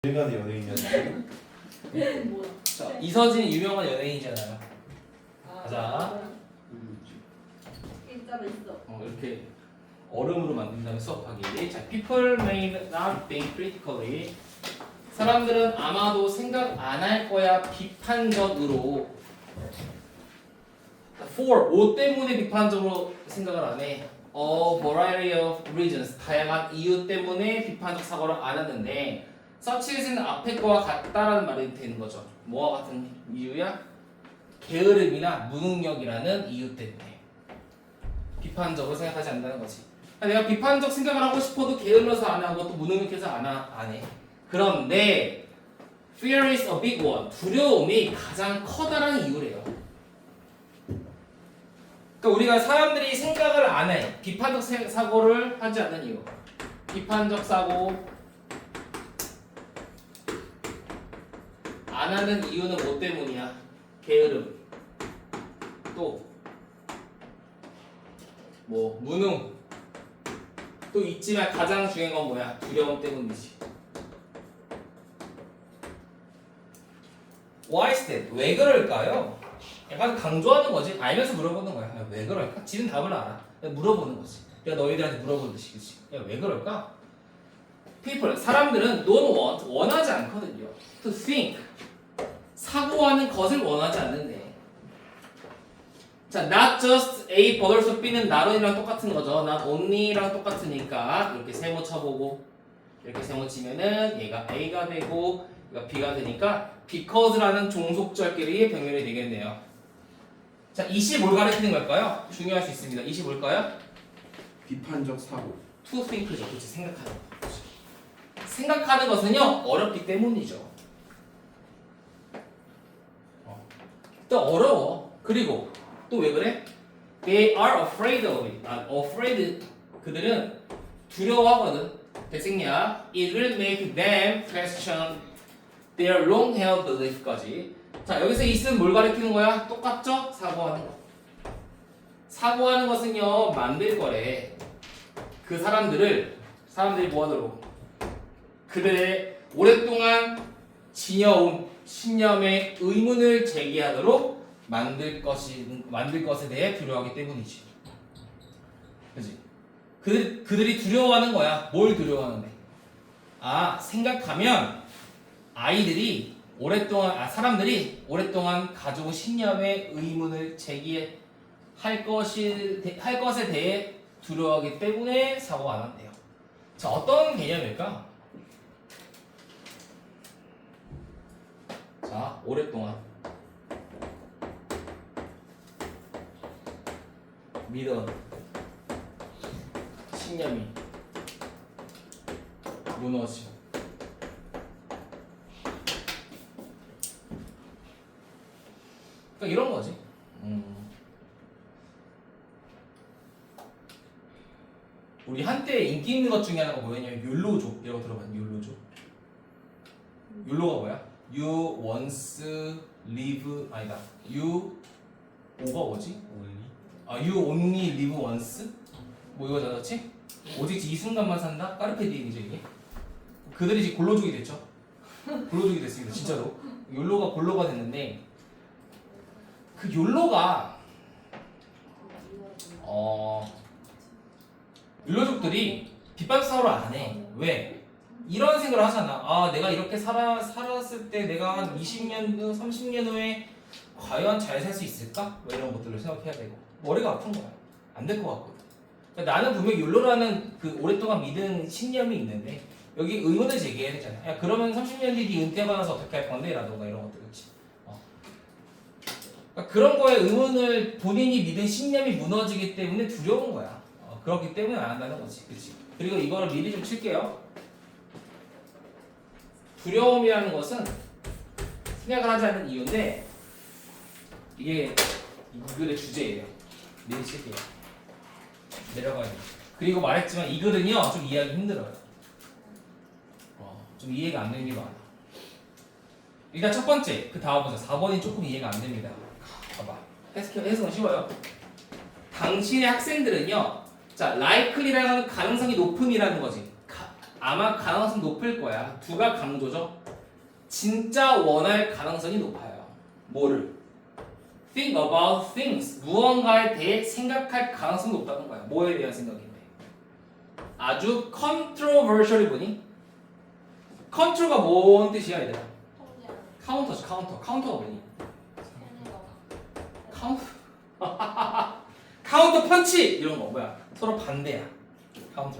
내가 연예인이었는데. 뭐야? 자, 이서진이 유명한 연예인이잖아요. 가자. 일자로 있어. 이렇게 얼음으로 만든 다음에 수업하기. 자, people may not think critically. 사람들은 아마도 생각 안 할 거야 비판적으로. For 뭐 때문에 비판적으로 생각을 안 해? A variety of reasons. 다양한 이유 때문에 비판적 사고를 안 하는데 such is는 앞에 거와 같다라는 말이 되는 거죠. 뭐와 같은 이유야? 게으름이나 무능력이라는 이유 때문에 비판적으로 생각하지 않는다는 거지. 내가 비판적 생각을 하고 싶어도 게을러서 안 하고 또 무능력해서 안 해. 그런데 fear is a big one. 두려움이 가장 커다란 이유래요. 그러니까 우리가 사람들이 생각을 안 해. 비판적 사고를 하지 않는 이유. 비판적 사고 안 하는 이유는 뭐 때문이야? 게으름. 또 뭐 무능. 또 있지만 가장 중요한 건 뭐야? 두려움 때문이지. Why is that? 왜 그럴까요? 약간 강조하는 거지. 알면서 물어보는 거야. 야, 왜 그럴까? 지는 답을 알아. 물어보는 거지. 야, 너희들한테 물어보듯이, 그치? 야, 왜 그럴까? People, 사람들은 don't want, 원하지 않거든요. To think, 사고하는 것을 원하지 않는데. 자, not just A, but also B는 not only랑 똑같은 거죠. not only랑 똑같으니까 이렇게 세모 쳐보고 이렇게 세모 치면은 얘가 A가 되고 얘가 B가 되니까 because라는 종속절끼리 병렬이 되겠네요. 자, 이시 뭘 가리키는 걸까요? 중요할 수 있습니다. 이시 뭘까요? 비판적 사고. To think죠. 그렇지, 생각하는 거. 생각하는 것은요 어렵기 때문이죠. 또 어려워. 그리고 또 왜 그래? They are afraid of it. afraid. 그들은 두려워하거든. 대생야. It will make them question their long-held belief까지. 자, 여기서 it은 뭘 가리키는 거야? 똑같죠? 사고하는 거. 사고하는 것은요 만들 거래. 그 사람들이 뭐하도록? 그들의 오랫동안 지녀온 신념에 의문을 제기하도록 만들 것에 대해 두려워하기 때문이지. 그지? 그들이 두려워하는 거야. 뭘 두려워하는데? 생각하면 사람들이 오랫동안 가지고 신념에 의문을 제기할 것에 대해 두려워하기 때문에 사고가 안 한대요. 자, 어떤 개념일까? 자, 오랫동안 믿어 신념이 무너지고 그러니까 이런 거지. 우리 한때 인기 있는 것 중에 하나가 뭐였냐면 욜로족. 이런 거 들어봤니? 욜로족. 욜로가 뭐야? You once live 아니다. You 오가 뭐지? You only live once? 뭐 이거잖아, 그렇지? 오직 이 순간만 산다? 까르페디엠이죠 이게. 그들이 이제 골로족이 됐죠. 골로족이 됐습니다, 진짜로. 욜로가 골로가 됐는데 그 욜로가 욜로족들이 비판사고를 안 해. 왜? 이런 생각을 하잖아. 내가 이렇게 살았을 때 내가 한 20년 후, 30년 후에 과연 잘 살 수 있을까? 뭐 이런 것들을 생각해야 되고 머리가 아픈 거야. 안 될 것 같거든. 그러니까 나는 분명 욜로라는 그 오랫동안 믿은 신념이 있는데 여기 의문을 제기해야 되잖아. 야, 그러면 30년 뒤 은퇴하고 나서 어떻게 할 건데? 라던가 이런 것들. 그렇지? 그러니까 그런 거에 의문을 본인이 믿은 신념이 무너지기 때문에 두려운 거야. 그렇기 때문에 안 한다는 거지. 그렇지? 그리고 이거를 미리 좀 칠게요. 두려움이라는 것은 생각을 하지 않는 이유인데 이게 이 글의 주제예요. 미리 칠게요. 내려가야 돼. 그리고 말했지만 이 글은요 좀 이해하기 힘들어요. 좀 이해가 안 되는 게 많아. 일단 첫 번째 그 다음 보자. 4번이 조금 이해가 안 됩니다. 봐봐. 해석은 쉬워요. 당신의 학생들은요. 자, likely라는 가능성이 높음이라는 거지. 아마 가능성 높을 거야. 두가 강조죠. 진짜 원할 가능성이 높아요. 뭐를? Think about things. 무언가에 대해 생각할 가능성이 높다는 거야. 뭐에 대한 생각인데? 아주 controversial이 뭐니? 컨트롤가 뭔 뜻이야, 얘들아? 카운터지, 카운터. 카운터가 뭐니? 카운터. 카운터 펀치 이런 거 뭐야? 서로 반대야. 카운터.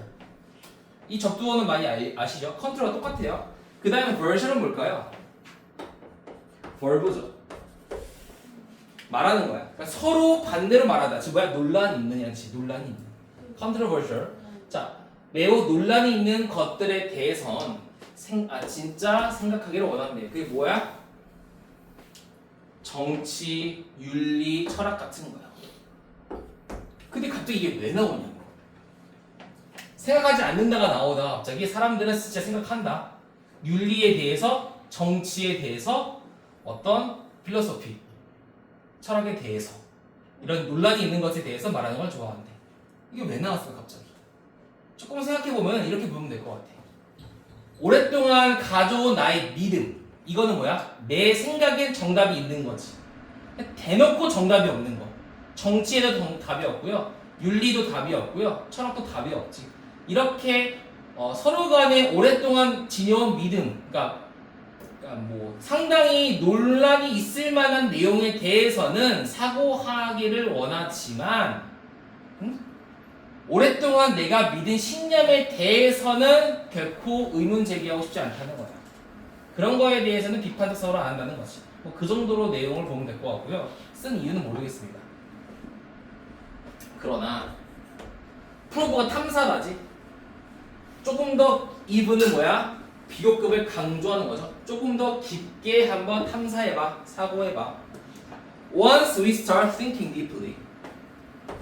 이 접두어는 많이 아시죠? 컨트롤과 똑같아요. 그 다음에 version은 뭘까요? verb죠. 말하는 거야. 그러니까 서로 반대로 말하다. 지금 뭐야? 논란이 있는 양치. 논란이 있는. controversial. 자, 매우 논란이 있는 것들에 대해선 진짜 생각하기를 원한대요. 그게 뭐야? 정치, 윤리, 철학 같은 거야. 근데 갑자기 이게 왜 나오냐고. 생각하지 않는다가 나오다가 갑자기 사람들은 진짜 생각한다. 윤리에 대해서, 정치에 대해서, 어떤 필로소피, 철학에 대해서 이런 논란이 있는 것에 대해서 말하는 걸 좋아한대. 이게 왜 나왔을까 갑자기? 조금 생각해보면 이렇게 보면 될 것 같아. 오랫동안 가져온 나의 믿음. 이거는 뭐야? 내 생각엔 정답이 있는 거지. 대놓고 정답이 없는 거. 정치에도 답이 없고요. 윤리도 답이 없고요. 철학도 답이 없지. 이렇게 서로 간에 오랫동안 지녀온 믿음, 그러니까 뭐 상당히 논란이 있을 만한 내용에 대해서는 사고하기를 원하지만 오랫동안 내가 믿은 신념에 대해서는 결코 의문 제기하고 싶지 않다는 거야. 그런 거에 대해서는 비판적 사고를 안 한다는 거지. 뭐 그 정도로 내용을 보면 될 것 같고요. 쓴 이유는 모르겠습니다. 그러나 프로브가 탐사라지. 조금 더 이분은 뭐야? 비교급을 강조하는 거죠. 조금 더 깊게 한번 탐사해봐. 사고해봐. Once we start thinking deeply,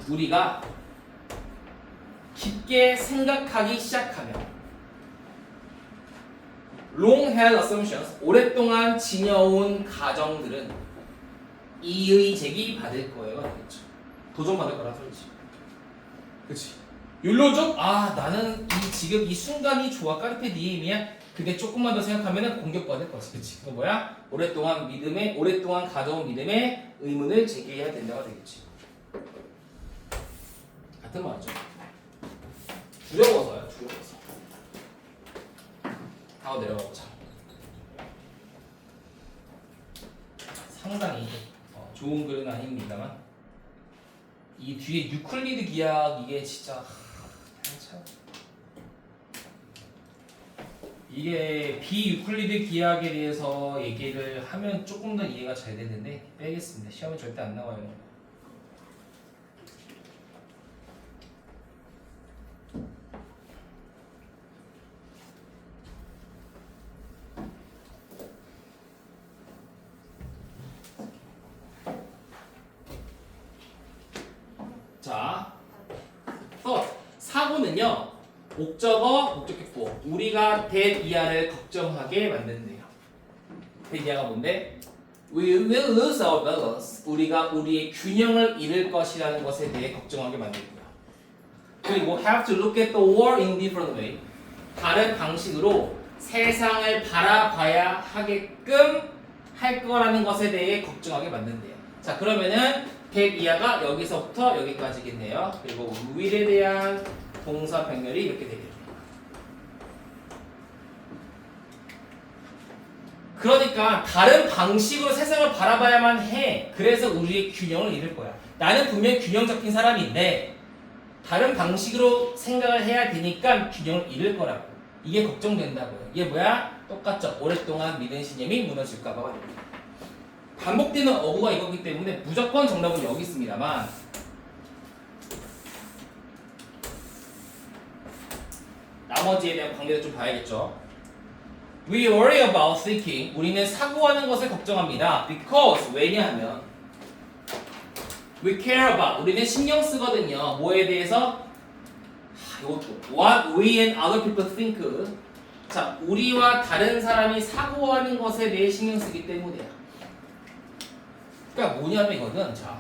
우리가 깊게 생각하기 시작하면 long-held assumptions, 오랫동안 지녀온 가정들은 이의 제기 받을 거예요. 되겠죠. 도전받을 거라 소리지. 그치? 율로족? 아, 나는 지금 이 순간이 좋아. 까르페 디엠이야. 그게 조금만 더 생각하면 공격받을 거지. 그치? 그거 뭐야? 오랫동안 가져온 믿음에 의문을 제기해야 된다가 되겠지. 같은 말이죠. 두려워서요. 두려워서. 다음 내려가보자. 상당히 좋은 글은 아닙니다만 이 뒤에 유클리드 기하 이게 진짜 참 이게 비유클리드 기하에 대해서 얘기를 하면 조금 더 이해가 잘 되는데 빼겠습니다. 시험에 절대 안 나와요. 자, 사고는요. 목적어, 목적격보. 우리가 대이하를 걱정하게 만든대요. 대이하가 뭔데? We will lose our balance. 우리가 우리의 균형을 잃을 것이라는 것에 대해 걱정하게 만들고요. 그리고 have to look at the world in different way. 다른 방식으로 세상을 바라봐야 하게끔 할 거라는 것에 대해 걱정하게 만든대요. 자, 그러면은 대이하가 여기서부터 여기까지겠네요. 그리고 will에 대한 동사 병렬이 이렇게 되겠네요. 그러니까 다른 방식으로 세상을 바라봐야만 해. 그래서 우리의 균형을 잃을 거야. 나는 분명 균형 잡힌 사람인데 다른 방식으로 생각을 해야 되니까 균형을 잃을 거라고. 이게 걱정된다고요. 이게 뭐야? 똑같죠. 오랫동안 믿은 신념이 무너질까 봐가 됩니다. 반복되는 어구가 이거기 때문에 무조건 정답은 여기 있습니다만 나머지에 대한 관계도 좀 봐야겠죠. We worry about thinking. 우리는 사고하는 것을 걱정합니다. Because 왜냐하면 we care about. 우리는 신경 쓰거든요. 뭐에 대해서? 이것도 What we and other people think. 자, 우리와 다른 사람이 사고하는 것에 대해 신경 쓰기 때문이야. 그러니까 뭐냐면 이거는 자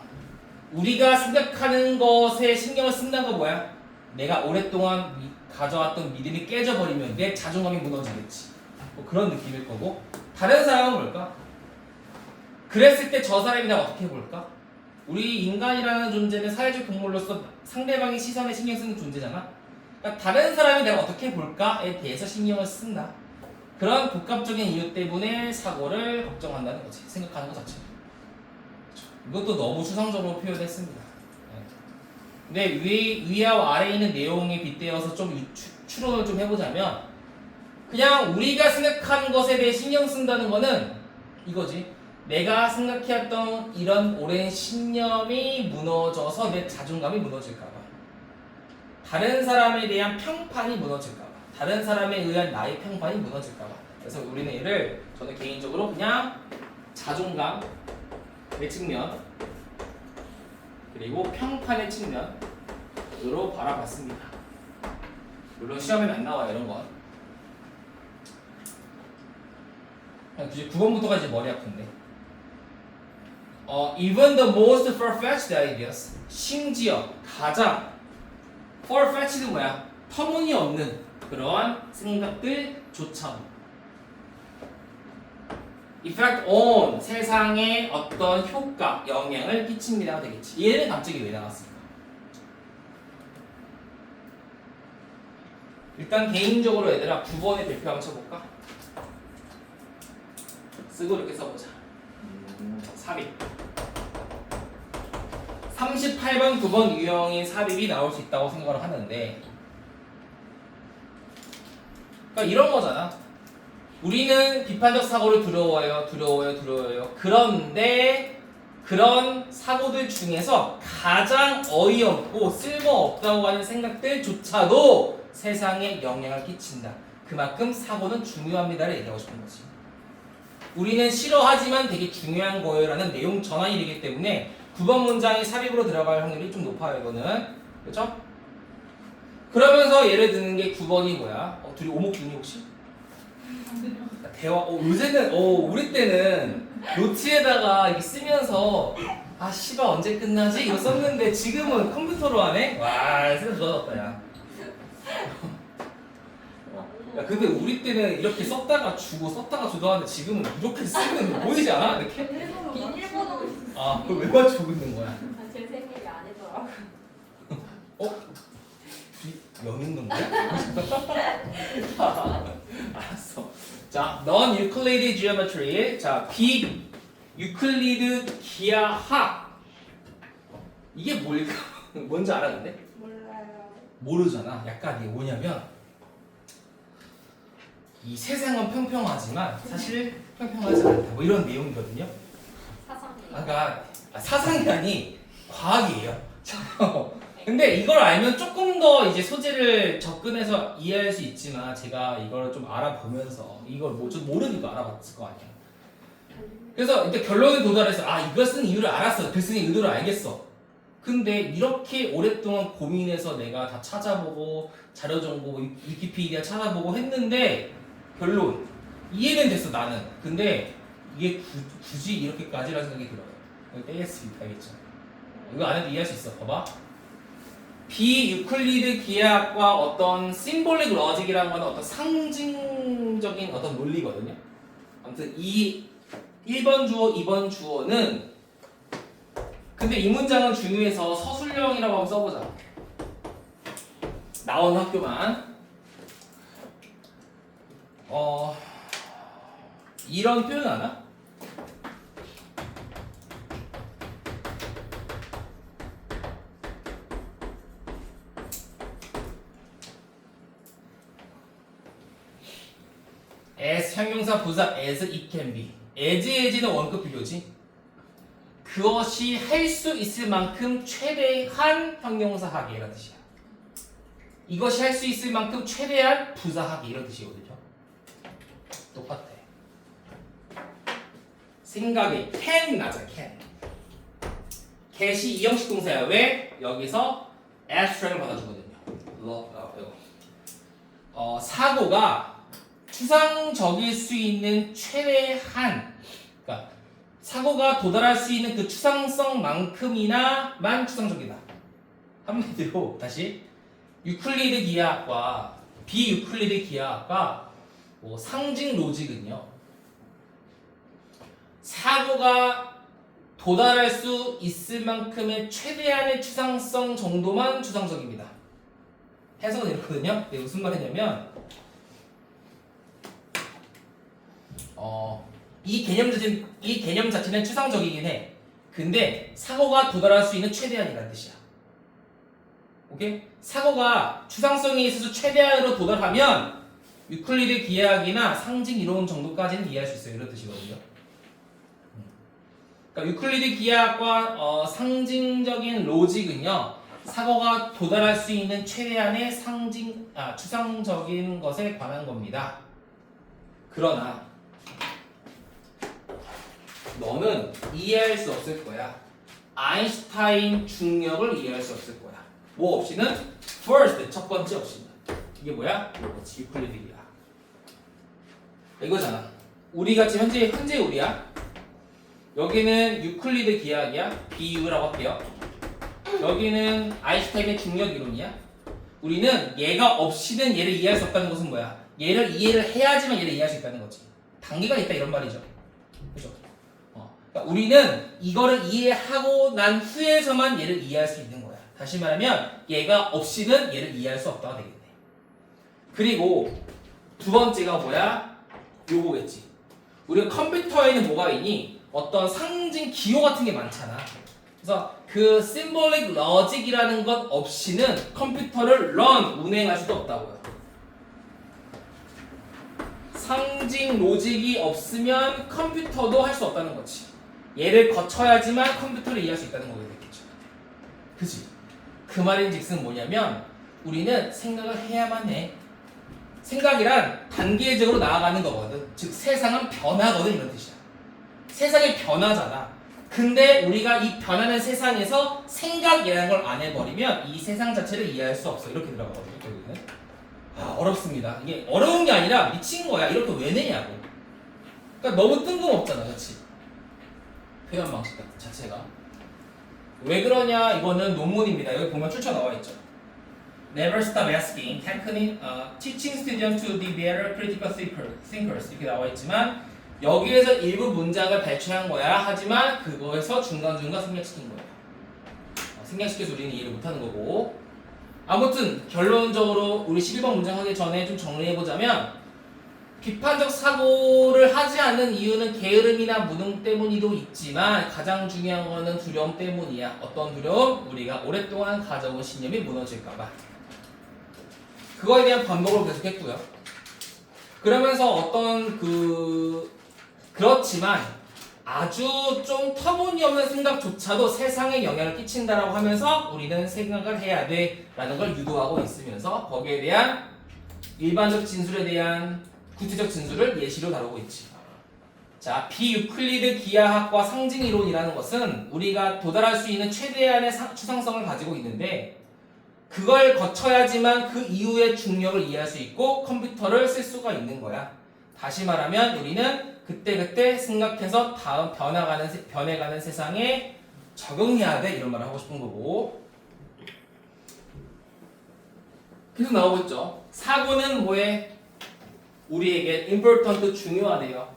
우리가 생각하는 것에 신경을 쓴다는 거 뭐야? 내가 오랫동안 가져왔던 믿음이 깨져버리면 내 자존감이 무너지겠지. 뭐 그런 느낌일 거고. 다른 사람은 뭘까? 그랬을 때 저 사람이 나 어떻게 볼까? 우리 인간이라는 존재는 사회적 동물로서 상대방의 시선에 신경 쓰는 존재잖아. 그러니까 다른 사람이 내가 어떻게 볼까에 대해서 신경을 쓴다. 그런 복합적인 이유 때문에 사고를 걱정한다는 거지. 생각하는 것 자체. 이것도 너무 추상적으로 표현했습니다. 근데 위와 아래에 있는 내용에 빗대어서 좀 추론을 좀 해보자면 그냥 우리가 생각하는 것에 대해 신경 쓴다는 거는 이거지. 내가 생각해왔던 이런 오랜 신념이 무너져서 내 자존감이 무너질까봐, 다른 사람에 대한 평판이 무너질까봐, 다른 사람에 의한 나의 평판이 무너질까봐. 그래서 우리는 얘를 저는 개인적으로 그냥 자존감의 측면 그리고 평판의 측면으로 바라봤습니다. 물론 시험에는 안 나와요 이런 건. 그냥 9번부터가 이제 머리 아픈데. Even the most far-fetched ideas, 심지어 가장 far-fetched는 뭐야? 터무니없는 그러한 생각들조차도 effect on 세상에 어떤 효과, 영향을 끼칩니다가 되겠지. 얘는 갑자기 왜 나왔을까? 일단 개인적으로 얘들아 9번의 별표 한번 쳐볼까? 쓰고 이렇게 써보자. 삽입 38번, 9번 유형의 삽입이 나올 수 있다고 생각을 하는데, 그러니까 이런 거잖아. 우리는 비판적 사고를 두려워해요. 그런데 그런 사고들 중에서 가장 어이없고 쓸모없다고 하는 생각들조차도 세상에 영향을 끼친다. 그만큼 사고는 중요합니다를 얘기하고 싶은 거지. 우리는 싫어하지만 되게 중요한 거예요 라는 내용 전환이 되기 때문에 9번 문장이 삽입으로 들어갈 확률이 좀 높아요 이거는. 그렇죠? 그러면서 예를 드는 게 9번이 뭐야? 둘이 오목중이 혹시? 대화. 요새는 우리 때는 노트에다가 이렇게 쓰면서 아 씨발 언제 끝나지? 이거 썼는데 지금은 컴퓨터로 하네? 와 세상 좋아졌다 야. 야 근데 우리 때는 이렇게 썼다가 주고 썼다가 주고 하는데 지금은 이렇게 쓰면 보이지 않아? 이렇게? 비밀번호. 아 그걸 왜 맞추고 있는 거야? 제 생일이 아니더라고. 영 있는 거야? 알았어. 자, non-Euclid geometry. 자, 비유클리드 기하학. 이게 뭘까? 뭔지 알아 근데? 몰라요. 모르잖아. 약간 이게 뭐냐면 이 세상은 평평하지만 사실 평평하지 않다. 뭐 이런 내용이거든요. 사상이. 그러니까 사상이 아니 과학이에요. 근데 이걸 알면 조금 더 이제 소재를 접근해서 이해할 수 있지만 제가 이걸 좀 알아보면서 이걸 뭐 좀 모르니까 알아봤을 거 아니야. 그래서 이제 결론에 도달해서 이걸 쓴 이유를 알았어. 글 쓰는 의도를 알겠어. 근데 이렇게 오랫동안 고민해서 내가 다 찾아보고 자료 정보 위키피디아 찾아보고 했는데 결론 이해는 됐어 나는. 근데 이게 굳이 이렇게까지라는 생각이 들어요. 이거 떼겠습니다. 알겠죠? 이거 안 해도 이해할 수 있어. 봐봐. 비유클리드 기하학과 어떤 심볼릭 로직이라는 건 어떤 상징적인 어떤 논리거든요. 아무튼 이 1번 주어, 2번 주어는 근데 이 문장은 중요해서 서술형이라고 한번 써보자. 나온 학교만 이런 표현 아나? as 형용사 부사 as it can be. as는 원급 비교지. 그것이 할 수 있을 만큼 최대한 형용사하기 이런 뜻이야. 이것이 할 수 있을 만큼 최대한 부사하기 이런 뜻이거든요. 똑같아. 생각이 can 나자 can. cat이 이형식 동사야. 왜? 여기서 abstract을 받아주거든요. 사고가 추상적일 수 있는 최대한, 그러니까 사고가 도달할 수 있는 그 추상성만큼이나만 추상적이다. 한마디로 다시 유클리드 기하학과 비유클리드 기하학과 뭐 상징 로직은요. 사고가 도달할 수 있을 만큼의 최대한의 추상성 정도만 추상적입니다. 해석은 이렇거든요. 이게 무슨 말이냐면 이 개념 자체는 추상적이긴 해. 근데 사고가 도달할 수 있는 최대한이라는 뜻이야. 오케이? 사고가 추상성에 있어서 최대한으로 도달하면 유클리드 기하학이나 상징 이론 정도까지는 이해할 수 있어요. 이런 뜻이거든요. 그러니까 유클리드 기하학과 상징적인 로직은요. 사고가 도달할 수 있는 최대한의 추상적인 것에 관한 겁니다. 그러나 너는 이해할 수 없을 거야. 아인슈타인 중력을 이해할 수 없을 거야. 뭐 없이는? first, 첫 번째 없이는. 이게 뭐야? 이거지, 유클리드 기하학. 이거잖아. 우리가 지금 현재 우리야. 여기는 유클리드 기하학이야. 비유라고 할게요. 여기는 아인슈타인의 중력 이론이야. 우리는 얘가 없이는 얘를 이해할 수 없다는 것은 뭐야? 얘를 이해를 해야지만 얘를 이해할 수 있다는 거지. 단계가 있다 이런 말이죠. 그죠? 그러니까 우리는 이거를 이해하고 난 후에서만 얘를 이해할 수 있는 거야. 다시 말하면 얘가 없이는 얘를 이해할 수 없다가 되겠네. 그리고 두 번째가 뭐야? 요거겠지. 우리가 컴퓨터에는 뭐가 있니? 어떤 상징 기호 같은 게 많잖아. 그래서 그 심볼릭 러직이라는 것 없이는 컴퓨터를 운행할 수도 없다고요. 상징 로직이 없으면 컴퓨터도 할 수 없다는 거지. 얘를 거쳐야지만 컴퓨터를 이해할 수 있다는 거게 되겠죠. 그치? 그 말인즉슨 뭐냐면 우리는 생각을 해야만 해. 생각이란 단계적으로 나아가는 거거든. 즉 세상은 변하거든 이런 뜻이야. 세상이 변하잖아. 근데 우리가 이 변하는 세상에서 생각이라는 걸 안 해버리면 이 세상 자체를 이해할 수 없어. 이렇게 들어가거든요. 결국은. 어렵습니다. 이게 어려운 게 아니라 미친 거야. 이렇게 왜 내냐고. 그러니까 너무 뜬금없잖아. 그렇지? 표현 방식 자체가. 왜 그러냐? 이거는 논문입니다. 여기 보면 출처 나와 있죠. Never stop asking, teaching students to be better critical thinkers 이렇게 나와 있지만 여기에서 일부 문장을 발췌한 거야. 하지만 그거에서 중간중간 생략시킨 거야. 생략시켜서 우리는 이해를 못하는 거고. 아무튼 결론적으로 우리 11번 문장 하기 전에 좀 정리해보자면 비판적 사고를 하지 않는 이유는 게으름이나 무능 때문이도 있지만 가장 중요한 거는 두려움 때문이야. 어떤 두려움? 우리가 오랫동안 가져온 신념이 무너질까봐. 그거에 대한 반복을 계속했고요. 그러면서 어떤 그렇지만 아주 좀 터무니없는 생각조차도 세상에 영향을 끼친다라고 하면서 우리는 생각을 해야 돼라는 걸 유도하고 있으면서 거기에 대한 일반적 진술에 대한 구체적 진술을 예시로 다루고 있지. 자, 비유클리드 기하학과 상징이론이라는 것은 우리가 도달할 수 있는 최대한의 추상성을 가지고 있는데 그걸 거쳐야지만 그 이후의 중력을 이해할 수 있고 컴퓨터를 쓸 수가 있는 거야. 다시 말하면 우리는 그때그때 생각해서 다음 변해가는 세상에 적응해야 돼 이런 말을 하고 싶은 거고. 계속 나오고 있죠. 사고는 뭐에? 우리에게 important 중요하대요.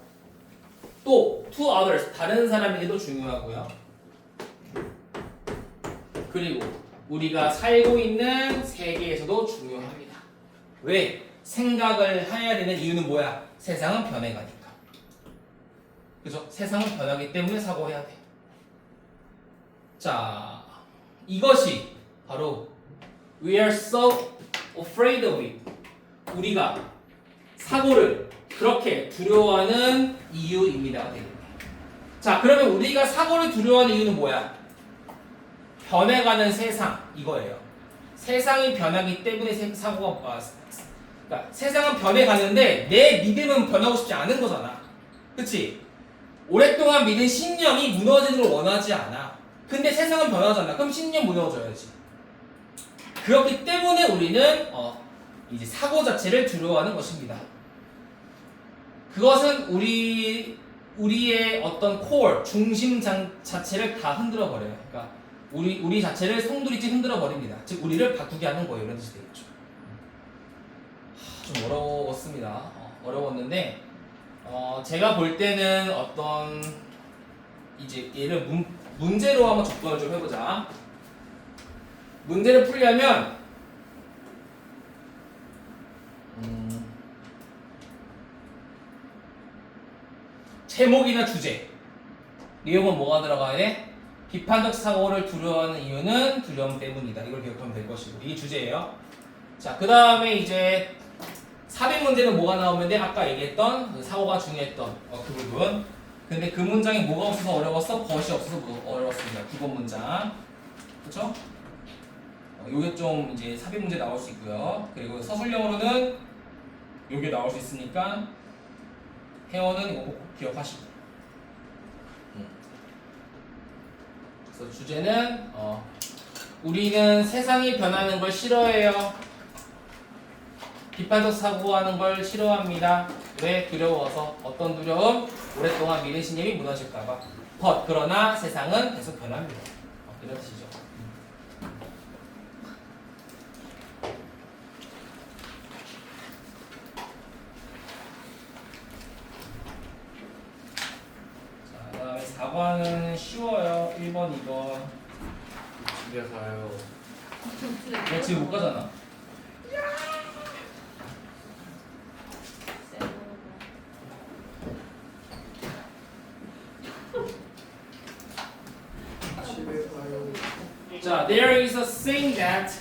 또 to others 다른 사람에게도 중요하고요. 그리고 우리가 살고 있는 세계에서도 중요합니다. 왜? 생각을 해야 되는 이유는 뭐야? 세상은 변해가니까. 그죠? 세상은 변하기 때문에 사고해야 돼. 자, 이것이 바로 we are so afraid of it. 우리가 사고를 그렇게 두려워하는 이유입니다. 자, 그러면 우리가 사고를 두려워하는 이유는 뭐야? 변해가는 세상 이거예요. 세상이 변하기 때문에 사고가 그러니까 세상은 변해가는데 내 믿음은 변하고 싶지 않은 거잖아. 그치? 오랫동안 믿은 신념이 무너지는 걸 원하지 않아. 근데 세상은 변하잖아. 그럼 신념 무너져야지. 그렇기 때문에 우리는 이제 사고 자체를 두려워하는 것입니다. 그것은 우리의 어떤 코어, 중심 자체를 다 흔들어 버려요. 그러니까 우리 자체를 송두리째 흔들어 버립니다. 즉 우리를 바꾸게 하는 거예요. 이런 뜻이 되겠죠. 좀 어려웠습니다. 어려웠는데 제가 볼 때는 어떤 이제 얘를 문제로 한번 접근을 좀 해보자. 문제를 풀려면 제목이나 주제 내용은 뭐가 들어가야 돼? 비판적 사고를 두려워하는 이유는 두려움 때문이다. 이걸 기억하면 될 것이고 이게 주제예요. 자, 그 다음에 이제 삽입 문제는 뭐가 나오면 돼? 아까 얘기했던 그 사고가 중요했던 그 부분. 근데 그 문장이 뭐가 없어서 어려웠어? 벗이 없어서 어려웠습니다. 기본 문장. 그쵸? 요게 좀 이제 삽입 문제 나올 수 있고요. 그리고 서술형으로는 요게 나올 수 있으니까 회원은 이거 꼭 기억하시고. 그래서 주제는 우리는 세상이 변하는 걸 싫어해요. 비판적 사고하는 걸 싫어합니다. 왜? 두려워서. 어떤 두려움? 오랫동안 믿은 신념이 무너질까봐. But 그러나 세상은 계속 변합니다. 이런 뜻이죠. 자, 그다음에 4번은 쉬워요. 1번, 2번. 집에 가요. 너 지금 못 가잖아. 집에 가요. 자, there is a saying that.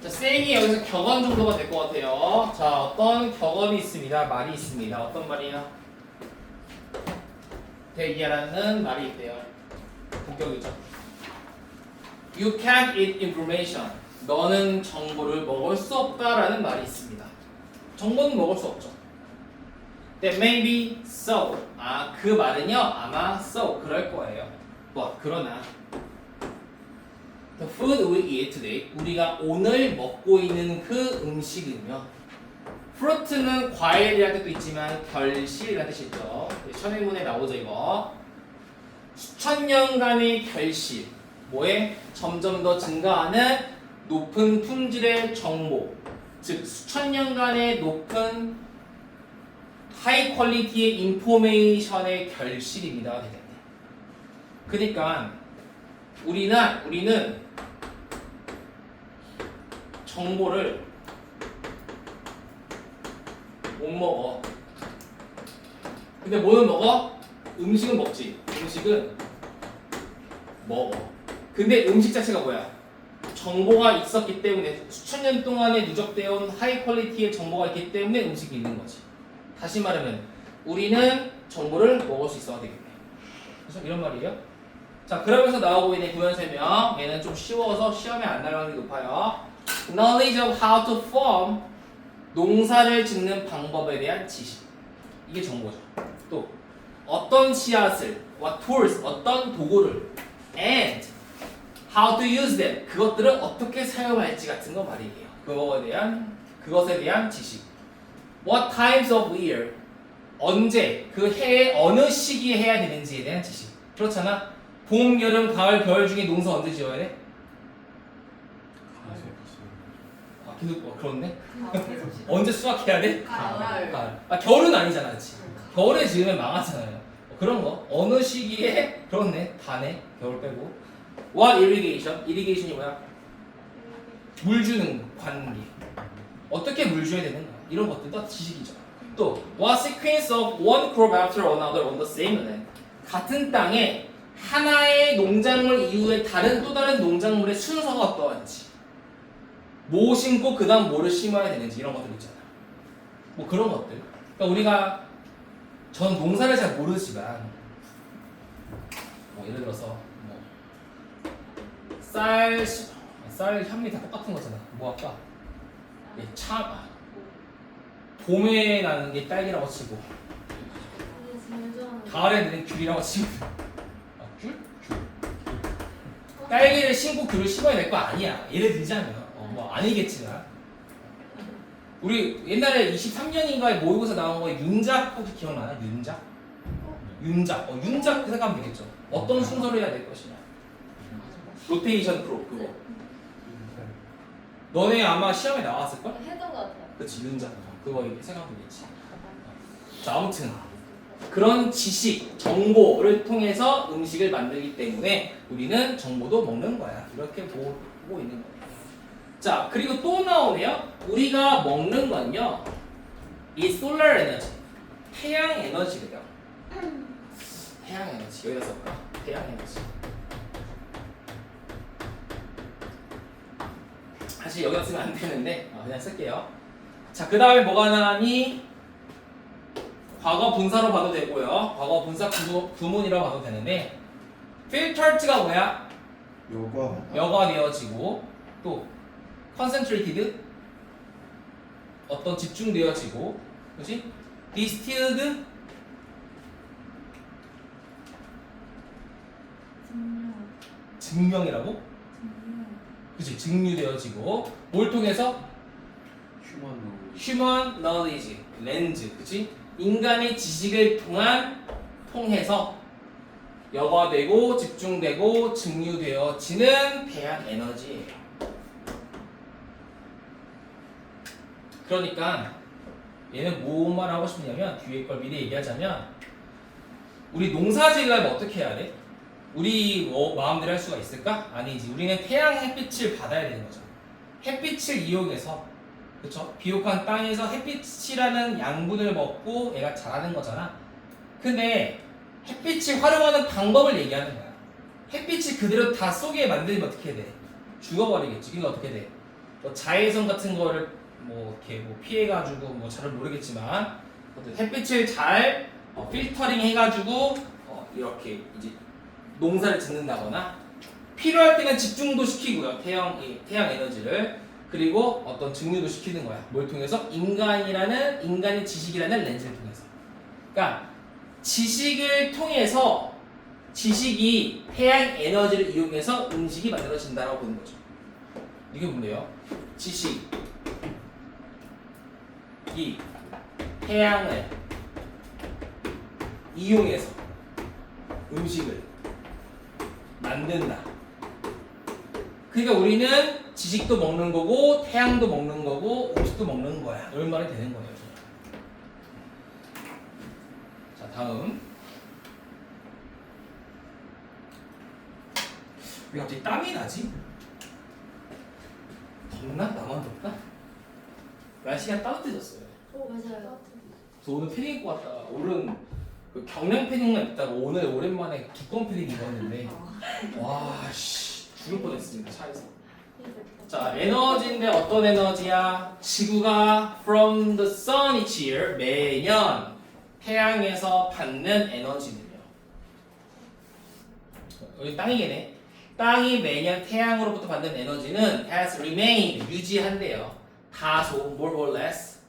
자, saying이 여기서 격언 정도가 될 것 같아요. 자, 어떤 격언이 있습니다. 말이 있습니다. 어떤 말이야? 대기하라는 말이 있대요. 본격이죠. You can't eat information. 너는 정보를 먹을 수 없다라는 말이 있습니다. 정보는 먹을 수 없죠. That may be so. 그 말은요, 아마 so 그럴 거예요. But 그러나 the food we eat today, 우리가 오늘 먹고 있는 그 음식은요. fruit는 과일이라는 뜻도 있지만 결실이라는 뜻이 있죠. 천회문에 나오죠 이거. 수천 년간의 결실. 뭐에? 점점 더 증가하는 높은 품질의 정보. 즉 수천 년간의 높은 하이 퀄리티의 인포메이션의 결실입니다. 그러니까 우리는 정보를 못 먹어. 근데 뭐는 먹어? 음식은 먹지. 음식은 먹어. 근데 음식 자체가 뭐야? 정보가 있었기 때문에 수천 년 동안에 누적되어 온 하이 퀄리티의 정보가 있기 때문에 음식이 있는 거지. 다시 말하면 우리는 정보를 먹을 수 있어야 되겠네. 그래서 이런 말이에요. 자, 그러면서 나오고 있는 구현 설명. 얘는 좀 쉬워서 시험에 안 나올 확률이 높아요. Knowledge of how to farm. 농사를 짓는 방법에 대한 지식. 이게 정보죠. 또 어떤 씨앗을, what tools, 어떤 도구를, and how to use them. 그것들을 어떻게 사용할지 같은 거 말이에요. 그것에 대한 지식. What times of year. 언제, 그 해의 어느 시기에 해야 되는지에 대한 지식. 그렇잖아. 봄, 여름, 가을, 겨울 중에 농사 언제 지어야 돼? 계속 그렇네. 언제 수확해야 돼? 가을. 가을. 겨울은 아니잖아, 그렇지? 겨울에 지으면 망하잖아요. 그런 거. 어느 시기에 그렇네. 다네. 겨울 빼고. What irrigation? irrigation이 뭐야? 물 주는 관리. 어떻게 물 줘야 되는가? 이런 것들도 지식이죠. 또 what sequence of one crop after another on the same land. 같은 땅에 하나의 농작물 이후에 또 다른 농작물의 순서가 어떠한지. 뭐 심고 그 다음 뭐를 심어야 되는지 이런 것들 있잖아. 뭐 그런 것들. 그러니까 전 농사를 잘 모르지만 뭐 예를 들어서 쌀 향미 다 똑같은 거잖아. 뭐 할까? 봄에 나는 게 딸기라고 치고 가을에 나는 귤이라고 치고 귤? 딸기를 심고 귤을 심어야 될 거 아니야. 예를 들자면 뭐 아니겠지만 우리 옛날에 23년인가에 모의고사 나온 거에 윤작 혹시 기억나나? 윤작? 윤작. 윤작 생각하면 되겠죠. 어떤 순서로 해야 될 것이냐. 로테이션 프로 그거. 너네 아마 시험에 나왔을걸? 했던 것 같아요. 그렇지, 윤작. 그거 이렇게 생각하면 되겠지. 자, 아무튼 그런 지식, 정보를 통해서 음식을 만들기 때문에 우리는 정보도 먹는 거야. 이렇게 보고 있는 거예요. 자, 그리고 또 나오네요. 우리가 먹는 건요, 이 솔라 에너지, 태양 에너지래요. 태양 에너지, 여기다 써볼까? 태양 에너지. 사실 여기다 쓰면 안 되는데 그냥 쓸게요. 자, 그 다음에 뭐가 나니? 과거 분사로 봐도 되고요. 과거 분사 구문이라고 봐도 되는데, filtered가 뭐야? 여과 되어지고, 또 concentrated 어떤 집중되어지고, 그렇지? distilled 증명이라고? 그렇지, 증류되어지고, 뭘 통해서? human knowledge 렌즈, 그렇지? 인간의 지식을 통해서 여과되고 집중되고 증류되어지는 태양 에너지예요. 그러니까 얘는 뭐만 하고 싶냐면, 뒤에 걸 미리 얘기하자면, 우리 농사 지으려면 어떻게 해야 돼? 우리 뭐 마음대로 할 수가 있을까? 아니지. 우리는 태양 햇빛을 받아야 되는 거죠. 햇빛을 이용해서, 그쵸? 비옥한 땅에서 햇빛이라는 양분을 먹고 얘가 자라는 거잖아. 근데 햇빛을 활용하는 방법을 얘기하는 거야. 햇빛이 그대로 다 쏘게 만들면 어떻게 돼? 죽어버리겠지. 그러니까 어떻게 돼? 뭐 자외선 같은 거를 뭐 이렇게 뭐 피해가지고 뭐 잘 모르겠지만, 햇빛을 잘 필터링 해가지고 이렇게 이제 농사를 짓는다거나, 필요할 때는 집중도 시키고요. 태양 에너지를. 그리고 어떤 증류도 시키는 거야. 뭘 통해서? 인간의 지식이라는 렌즈를 통해서. 그러니까 지식을 통해서, 지식이 태양 에너지를 이용해서 음식이 만들어진다라고 보는 거죠. 이게 뭔데요? 지식이 태양을 이용해서 음식을 만든다. 그러니까 우리는 지식도 먹는 거고 태양도 먹는 거고 음식도 먹는 거야. 이런 말이 되는 거예요. 자, 다음. 왜 갑자기 땀이 나지? 덥나? 나만 덥나? 날씨가 따뜻해졌어요. 맞아요. 저 오늘 패딩 입고 왔다가 오른 그 경량 패딩만 입다가 오늘 오랜만에 두꺼운 패딩 입었는데 와씨 죽을 뻔했습니다, 차에서. 자, 에너지인데 어떤 에너지야? 지구가 from the sun each year, 매년 태양에서 받는 에너지는요. 여기 땅이겠네. 땅이 매년 태양으로부터 받는 에너지는 has remained, 유지한대요. 다소, more or less.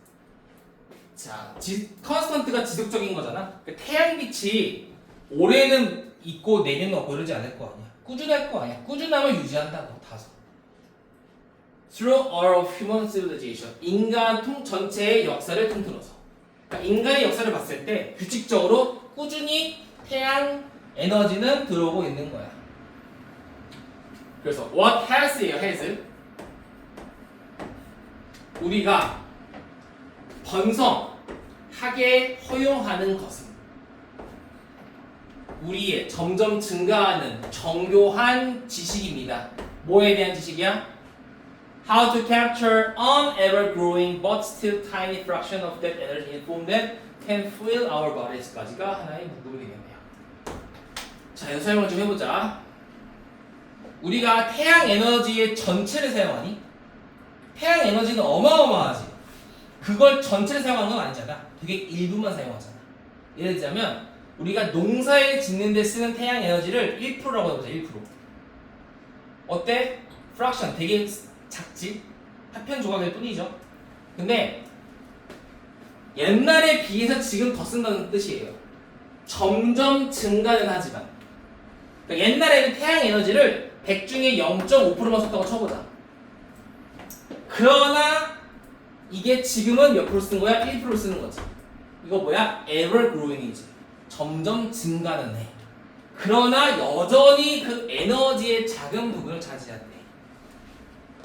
자, constant가 지속적인 거잖아. 그러니까 태양빛이 올해는 있고 내년은 없고 이러지 않을 거 아니야. 꾸준할 거 아니야. 꾸준함을 유지한다고, 다소. Through all of human civilization, 인간 전체의 역사를 통틀어서. 그러니까 인간의 역사를 봤을 때 규칙적으로 꾸준히 태양 에너지는 들어오고 있는 거야. 그래서 what has예요, has. 우리가 번성하게 허용하는 것은 우리의 점점 증가하는 정교한 지식입니다. 뭐에 대한 지식이야? How to capture an ever-growing but still tiny fraction of that energy in form that can fuel our bodies까지가 하나의 묶음이 되겠네요. 자, 여기서 설명을 좀 해보자. 우리가 태양 에너지의 전체를 사용하니? 태양 에너지는 어마어마하지. 그걸 전체를 사용하는 건 아니잖아. 되게 일부만 사용하잖아. 예를 들자면 우리가 농사에 짓는 데 쓰는 태양 에너지를 1%라고 해보자. 1%. 어때? 프랙션 되게 작지? 파편 조각일 뿐이죠. 근데 옛날에 비해서 지금 더 쓴다는 뜻이에요. 점점 증가는 하지만. 그러니까 옛날에는 태양 에너지를 100 중에 0.5%만 썼다고 쳐보자. 그러나 이게 지금은 몇 프로 쓰는 거야? 1% 쓰는 거지. 이거 뭐야? ever growing이지. 점점 증가는 해. 그러나 여전히 그 에너지의 작은 부분을 차지한대.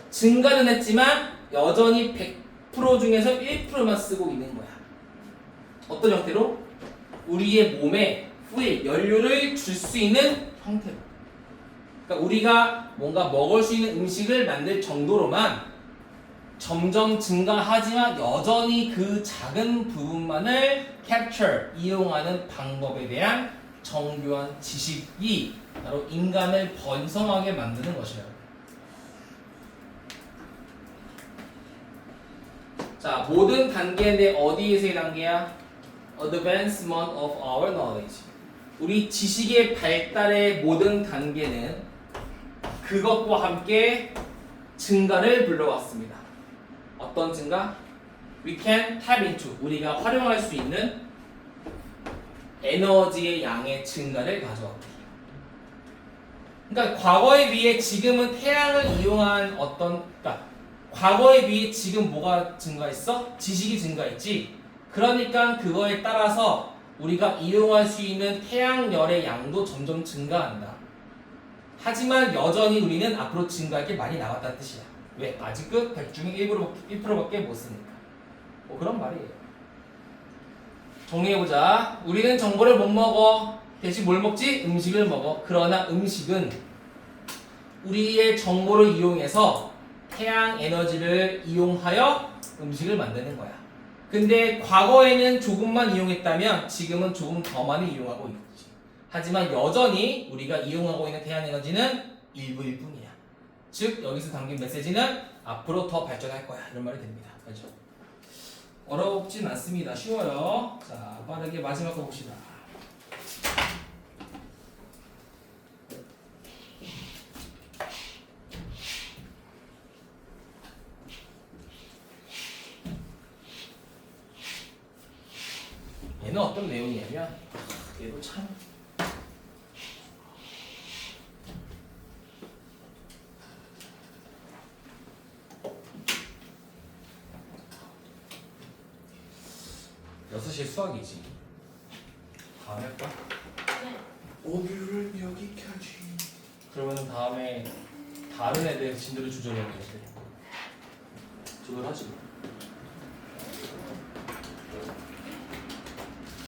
증가는 했지만 여전히 100% 중에서 1%만 쓰고 있는 거야. 어떤 형태로? 우리의 몸에 후에 연료를 줄 수 있는 형태로. 그러니까 우리가 뭔가 먹을 수 있는 음식을 만들 정도로만 점점 증가하지만 여전히 그 작은 부분만을 capture, 이용하는 방법에 대한 정교한 지식이 바로 인간을 번성하게 만드는 것이에요. 자, 모든 단계인데 어디에서의 단계야? Advancement of our knowledge. 우리 지식의 발달의 모든 단계는 그것과 함께 증가를 불러왔습니다. 어떤 증가? We can tap into. 우리가 활용할 수 있는 에너지의 양의 증가를 가져왔다. 그러니까 과거에 비해 지금은 태양을 이용한 그러니까 과거에 비해 지금 뭐가 증가했어? 지식이 증가했지. 그러니까 그거에 따라서 우리가 이용할 수 있는 태양열의 양도 점점 증가한다. 하지만 여전히 우리는 앞으로 증가할 게 많이 나왔다는 뜻이야. 왜? 아직은 100 중에 1%밖에 못 쓰니까. 뭐 그런 말이에요. 정리해보자. 우리는 정보를 못 먹어. 대신 뭘 먹지? 음식을 먹어. 그러나 음식은 우리의 정보를 이용해서 태양 에너지를 이용하여 음식을 만드는 거야. 근데 과거에는 조금만 이용했다면 지금은 조금 더 많이 이용하고 있지. 하지만 여전히 우리가 이용하고 있는 태양 에너지는 일부일 뿐이야. 즉 여기서 담긴 메시지는 앞으로 더 발전할 거야. 이런 말이 됩니다. 그렇죠? 어렵진 않습니다. 쉬워요. 자, 빠르게 마지막 거 봅시다. 얘는 어떤 내용이냐면 얘도 참 (6시에) 수학이지. 다음에 할까? 네. 오늘은 여기까지. 그러면 다음에 다른 애들 진도를 조절해야 돼. 조절하지.